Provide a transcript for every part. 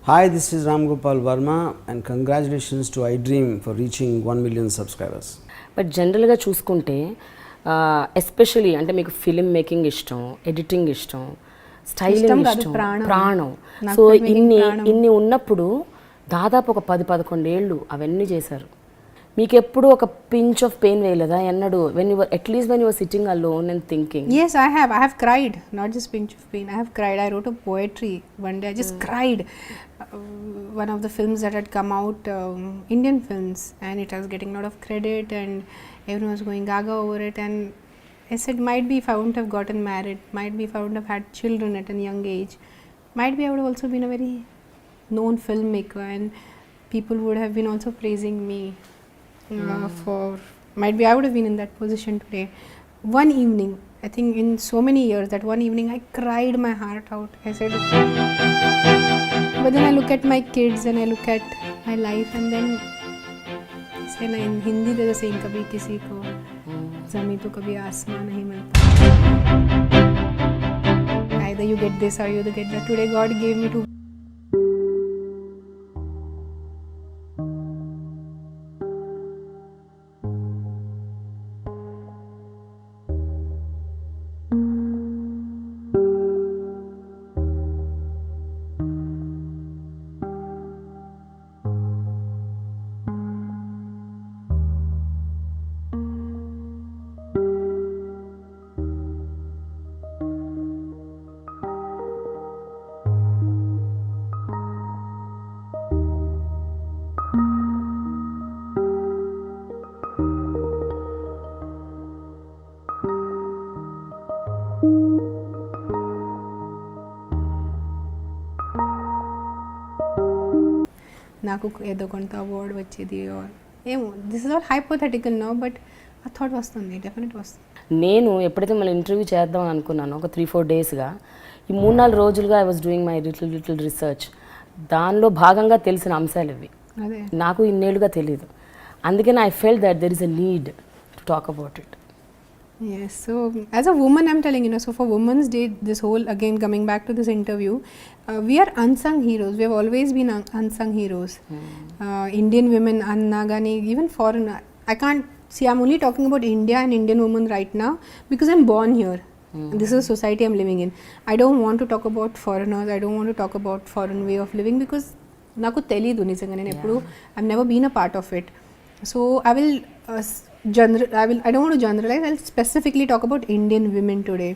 Hi, this is Ram Gopal Verma and congratulations to iDream for reaching 1 million subscribers. But జనరల్గా చూసుకుంటే especially అంటే మీకు film making ఇష్టం, editing ఇష్టం, styling ఇష్టం, ప్రాణం. సో ఇన్ని ఉన్నప్పుడు దాదాపు ఒక 10-11 ఏళ్ళు అవన్నీ చేశారు. మీకు ఎప్పుడు ఒక పించ్ ఆఫ్ పెయిన్ వేయలేదా ఎన్నడు? when you were at least when you were sitting alone and thinking? Yes, I have cried, not just pinch of pain. I have cried. I wrote a poetry one day. I just cried. One of the films that had come out, Indian films, and it was getting a lot of credit and everyone was going gaga over it, and I said might be if I wouldn't have gotten married, might be if I wouldn't have had children at a young age, might be I would have also been a very known filmmaker and people would have been also praising me for, might be I would have been in that position today. One evening, I think in so many years, that one evening I cried my heart out. I said, but then I look at my kids and I look at my life, and then I said in Hindi there's a saying, kabhi kisi ko zameen to kabhi aasmaan nahi milta. Either you get this or you get that. Today God gave me to నాకు ఏదో కొంత award వచ్చేది ఏమో. This is all hypothetical now, but ఆ thought వస్తుంది, definite వస్తుంది. నేను ఎప్పుడైతే మళ్ళీ ఇంటర్వ్యూ చేద్దాం అనుకున్నాను ఒక 3-4 డేస్గా, ఈ 3-4 రోజులుగా I was doing my little research. దానిలో భాగంగా తెలిసిన అంశాలు ఇవి. అదే నాకు ఇన్నేళ్ళుగా తెలియదు. అందుకని I felt that there is a need to talk about it. Yes, so as a woman I'm telling you, so for Women's Day, this whole, again coming back to this interview, we are unsung heroes. We have always been unsung heroes. Indian women, Anna Gani, even foreign. I can't see, I'm only talking about India and Indian women right now because I'm born here. This is a society I'm living in. I don't want to talk about foreigners. I don't want to talk about foreign way of living because naku telidu nijanga nenu eppudu I've never been a part of it. So I will I don't want to generalize. I'll specifically talk about Indian women today.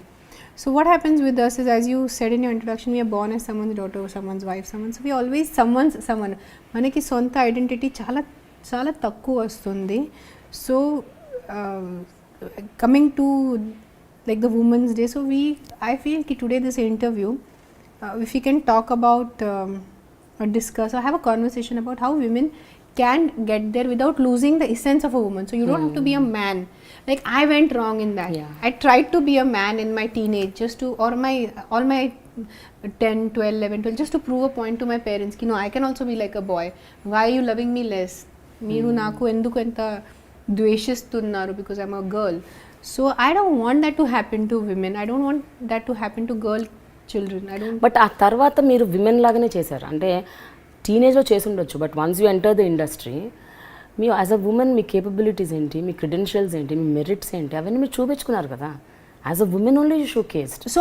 So what happens with us is, as you said in your introduction, we are born as someone's daughter, someone's wife, someone. So we always someone. Manaki sonta identity చాలా తక్కువ వస్తుంది. So coming to like the Women's Day, so I feel ki today this interview, if we can talk about or discuss or have a conversation about how women can get there without losing the essence of a woman. So you don't have to be a man. Like I went wrong in that. I tried to be a man in my teenage just to, or all my 10, 12, 11, 12, just to prove a point to my parents ki no, I can also be like a boy. Why are you loving me less? Meeru naku enduku enta dveshistunnaru because I'm a girl. So I don't want that to happen to women. I don't want that to happen to girl children. I don't. But ఆ తర్వాత మీరు women లాగానే చేశారు. అంటే టీనేజ్లో చేసి ఉండొచ్చు, but once you enter the industry, me as a women me capabilities ఏంటి, మీ క్రెడెన్షియల్స్ ఏంటి, మీ మెరిట్స్ ఏంటి, అవన్నీ మీరు చూపించుకున్నారు కదా. As a women only you showcased. So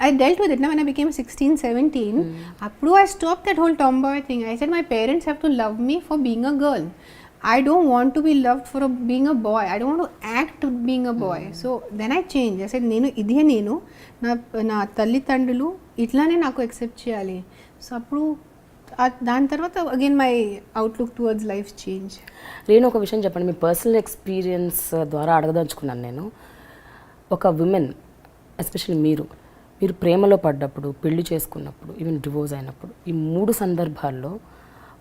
I dealt with it now when I became 16, 17. Appudu I stopped that whole tomboy thing. I said my parents have to love me for being a girl. I don't want to be loved for being a boy. I don't want to act being a boy. So then I changed. I said నేను నా తల్లిదండ్రులు ఇట్లానే నాకు accept చేయాలి. So అప్పుడు దాని తర్వాత again my outlook towards life change. నేను ఒక విషయం చెప్పండి, మీ పర్సనల్ ఎక్స్పీరియన్స్ ద్వారా అడగదలుచుకున్నాను నేను. ఒక విమెన్ ఎస్పెషల్లీ మీరు ప్రేమలో పడ్డప్పుడు, పెళ్లి చేసుకున్నప్పుడు, ఈవెన్ డివోర్స్ అయినప్పుడు, ఈ 3 సందర్భాల్లో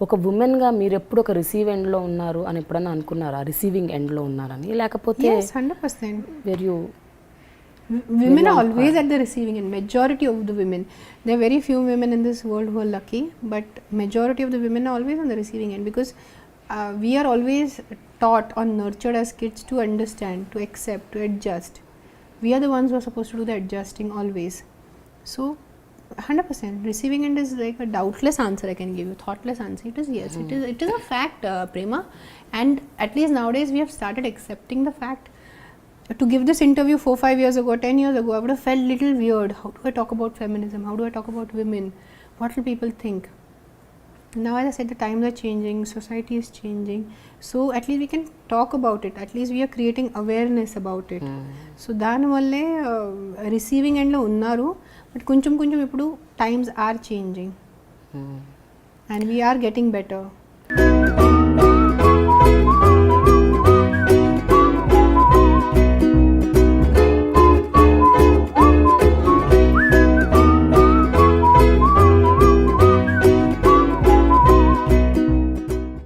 ఒక ఉమెన్గా మీరు ఎప్పుడు ఒక రిసీవ్ ఎండ్లో ఉన్నారు అని ఎప్పుడన్నా అనుకున్నారా? రిసీవింగ్ ఎండ్లో ఉన్నారని, లేకపోతే 100%. Where you Women are always at the receiving end. Majority of the women, there are very few women in this world who are lucky, but majority of the women are always on the receiving end because we are always taught or nurtured as kids to understand, to accept, to adjust. we are the ones who are supposed to do the adjusting always. So 100% receiving end is like a doubtless answer I can give you, thoughtless answer. It is yes, it is a fact, Prema, and at least nowadays we have started accepting the fact. To give this interview 4-5 years ago, 10 years ago, I would have felt little weird. How do I talk about feminism? How do I talk about women? What will people think? Now, as I said, the times are changing, society is changing, so at least we can talk about it, at least we are creating awareness about it. So దాని వల్లే receiving ఎండ్లో ఉన్నారు, but కొంచెం కొంచెం ఇప్పుడు times are changing and we're getting better.